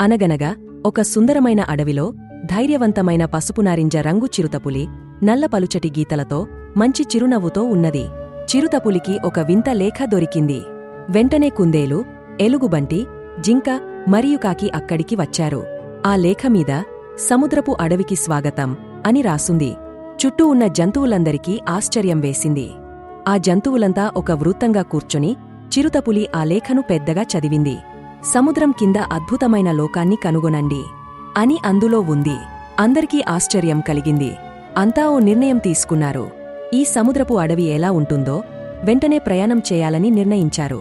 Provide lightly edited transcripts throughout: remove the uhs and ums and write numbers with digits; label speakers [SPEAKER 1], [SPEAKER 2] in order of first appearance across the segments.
[SPEAKER 1] అనగనగా ఒక సుందరమైన అడవిలో ధైర్యవంతమైన పసుపునారింజ రంగు చిరుతపులి నల్ల పలుచటి గీతలతో మంచి చిరునవ్వుతో ఉన్నది. చిరుతపులికి ఒక వింత లేఖ దొరికింది. వెంటనే కుందేలు, ఎలుగుబంటి, జింక మరియు కాకి అక్కడికి వచ్చారు. ఆ లేఖమీద సముద్రపు అడవికి స్వాగతం అని రాసుంది. చుట్టూ ఉన్న జంతువులందరికీ ఆశ్చర్యం వేసింది. ఆ జంతువులంతా ఒక వృత్తంగా కూర్చొని చిరుతపులి ఆ లేఖను పెద్దగా చదివింది. సముద్రం కింద అద్భుతమైన లోకాన్ని కనుగొనండి అని అందులో ఉంది. అందరికీ ఆశ్చర్యం కలిగింది. అంతా ఓ నిర్ణయం తీసుకున్నారు. ఈ సముద్రపు అడవి ఎలా ఉంటుందో వెంటనే ప్రయాణం చేయాలని నిర్ణయించారు.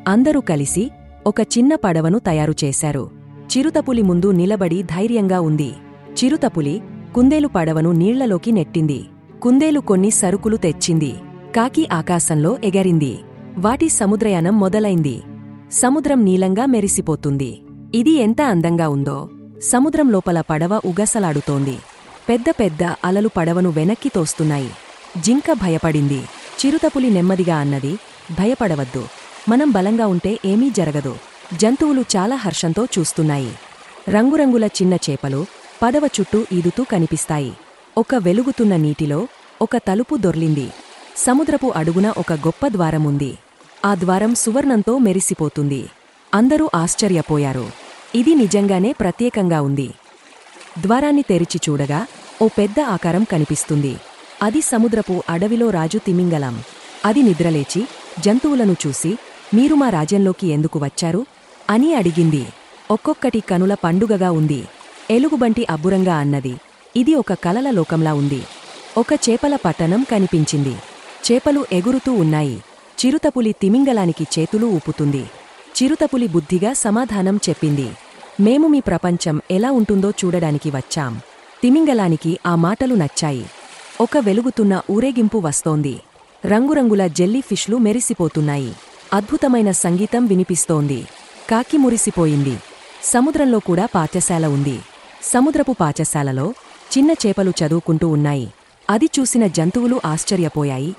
[SPEAKER 1] అందరూ కలిసి ఒక చిన్న పడవను తయారుచేశారు. చిరుతపులి ముందు నిలబడి ధైర్యంగా ఉంది. చిరుతపులి కుందేలు పడవను నీళ్లలోకి నెట్టింది. కుందేలు కొన్ని సరుకులు తెచ్చింది. కాకి ఆకాశంలో ఎగరింది. వాటి సముద్రయానం మొదలైంది. సముద్రం నీలంగా మెరిసిపోతుంది. ఇది ఎంత అందంగా ఉందో! సముద్రం లోపల పడవ ఉగసలాడుతోంది. పెద్ద పెద్ద అలలు పడవను వెనక్కి తోస్తున్నాయి. జింక భయపడింది. చిరుతపులి నెమ్మదిగా అన్నది, భయపడవద్దు. మనం బలంగా ఉంటే ఏమీ జరగదు. జంతువులు చాలా హర్షంతో చూస్తున్నాయి. రంగురంగుల చిన్న చేపలు పడవ చుట్టూ ఈదుతూ కనిపిస్తాయి. ఒక వెలుగుతున్న నీటిలో ఒక తలుపు దొర్లింది. సముద్రపు అడుగున ఒక గొప్ప ద్వారముంది. ఆ ద్వారం సువర్ణంతో మెరిసిపోతుంది. అందరూ ఆశ్చర్యపోయారు. ఇది నిజంగానే ప్రత్యేకంగా ఉంది. ద్వారాన్ని తెరిచి చూడగా ఓ పెద్ద ఆకారం కనిపిస్తుంది. అది సముద్రపు అడవిలో రాజు తిమింగలం. అది నిద్రలేచి జంతువులను చూసి, మీరు మా రాజ్యంలోకి ఎందుకు వచ్చారు అని అడిగింది. ఒక్కొక్కటి కనుల పండుగగా ఉంది. ఎలుగుబంటి అబ్బురంగా అన్నది, ఇది ఒక కలల లోకంలా ఉంది. ఒక చేపల పట్టణం కనిపించింది. చేపలు ఎగురుతూ ఉన్నాయి. చిరుతపులి తిమింగలానికి చేతులు ఊపుతుంది. చిరుతపులి బుద్ధిగా సమాధానం చెప్పింది, మేము మీ ప్రపంచం ఎలా ఉంటుందో చూడడానికి వచ్చాం. తిమింగలానికి ఆ మాటలు నచ్చాయి. ఒక వెలుగుతున్న ఊరేగింపు వస్తోంది. రంగురంగుల జెల్లీ ఫిష్లు మెరిసిపోతున్నాయి. అద్భుతమైన సంగీతం వినిపిస్తోంది. కాకి మురిసిపోయింది. సముద్రంలో కూడా పాఠశాల ఉంది. సముద్రపు పాఠశాలలో చిన్న చేపలు చదువుకుంటూ ఉన్నాయి. అది చూసిన జంతువులు ఆశ్చర్యపోయాయి.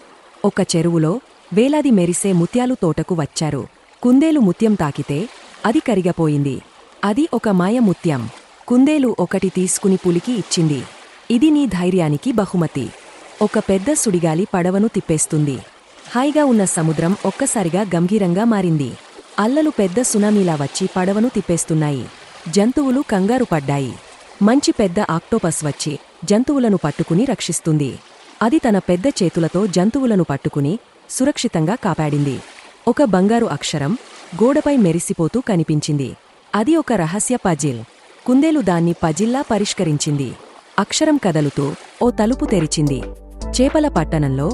[SPEAKER 1] ఒక చెరువులో వేలాది మెరిసే ముత్యాలు తోటకు వచ్చారు. కుందేలు ముత్యం తాకితే అది కరిగపోయింది. అది ఒక మాయ ముత్యం. కుందేలు ఒకటి తీసుకుని పులికి ఇచ్చింది. ఇది నీ ధైర్యానికి బహుమతి. ఒక పెద్ద సుడిగాలి పడవను తిప్పేస్తుంది. హాయిగా ఉన్న సముద్రం ఒక్కసారిగా గంభీరంగా మారింది. అల్లలు పెద్ద సునామీలా వచ్చి పడవను తిప్పేస్తున్నాయి. జంతువులు కంగారు పడ్డాయి. మంచి పెద్ద ఆక్టోపస్ వచ్చి జంతువులను పట్టుకుని రక్షిస్తుంది. అది తన పెద్ద చేతులతో జంతువులను పట్టుకుని సురక్షితంగా కాపాడింది. ఒక బంగారు అక్షరం గోడపై మెరిసిపోతూ కనిపించింది. అది ఒక రహస్య పజిల్. కుందేలు దాన్ని పజిల్లా పరిష్కరించింది. అక్షరం కదలుతూ ఓ తలుపు తెరిచింది. చేపల పట్టణంలో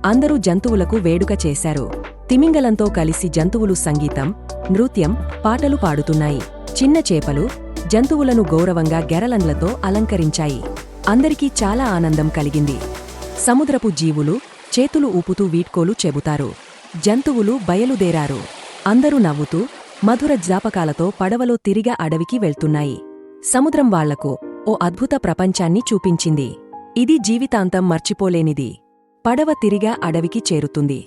[SPEAKER 1] అందరూ జంతువులకు వేడుక చేశారు. తిమింగలంతో కలిసి జంతువులు సంగీతం, నృత్యం, పాటలు పాడుతున్నాయి. చిన్న చేపలు జంతువులను గౌరవంగా గెరలండ్లతో అలంకరించాయి. అందరికీ చాలా ఆనందం కలిగింది. సముద్రపు జీవులు చేతులు ఊపుతూ వీడ్కోలు చెబుతారు. జంతువులు బయలుదేరారు. అందరూ నవ్వుతూ మధుర జ్ఞాపకాలతో పడవలో తిరిగా అడవికి వెళ్తున్నాయి. సముద్రం వాళ్లకు ఓ అద్భుత ప్రపంచాన్ని చూపించింది. ఇది జీవితాంతం మర్చిపోలేనిది. పడవ తిరిగా అడవికి చేరుతుంది.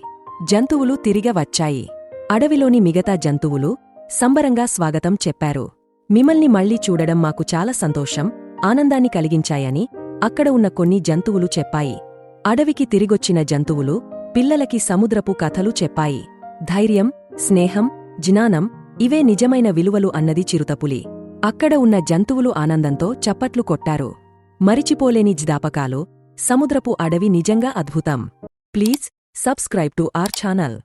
[SPEAKER 1] జంతువులు తిరిగ వచ్చాయి. అడవిలోని మిగతా జంతువులు సంబరంగా స్వాగతం చెప్పారు. మిమ్మల్ని మళ్లీ చూడడం మాకు చాలా సంతోషం, ఆనందాన్ని కలిగించాయని అక్కడ ఉన్న కొన్ని జంతువులు చెప్పాయి. అడవికి తిరిగొచ్చిన జంతువులు పిల్లలకి సముద్రపు కథలు చెప్పాయి. ధైర్యం, స్నేహం, జ్ఞానం ఇవే నిజమైన విలువలు అన్నది చిరుతపులి. అక్కడ ఉన్న జంతువులు ఆనందంతో చప్పట్లు కొట్టారు. మరిచిపోలేని జ్ఞాపకాలు. సముద్రపు అడవి నిజంగా అద్భుతం. Please subscribe to our channel.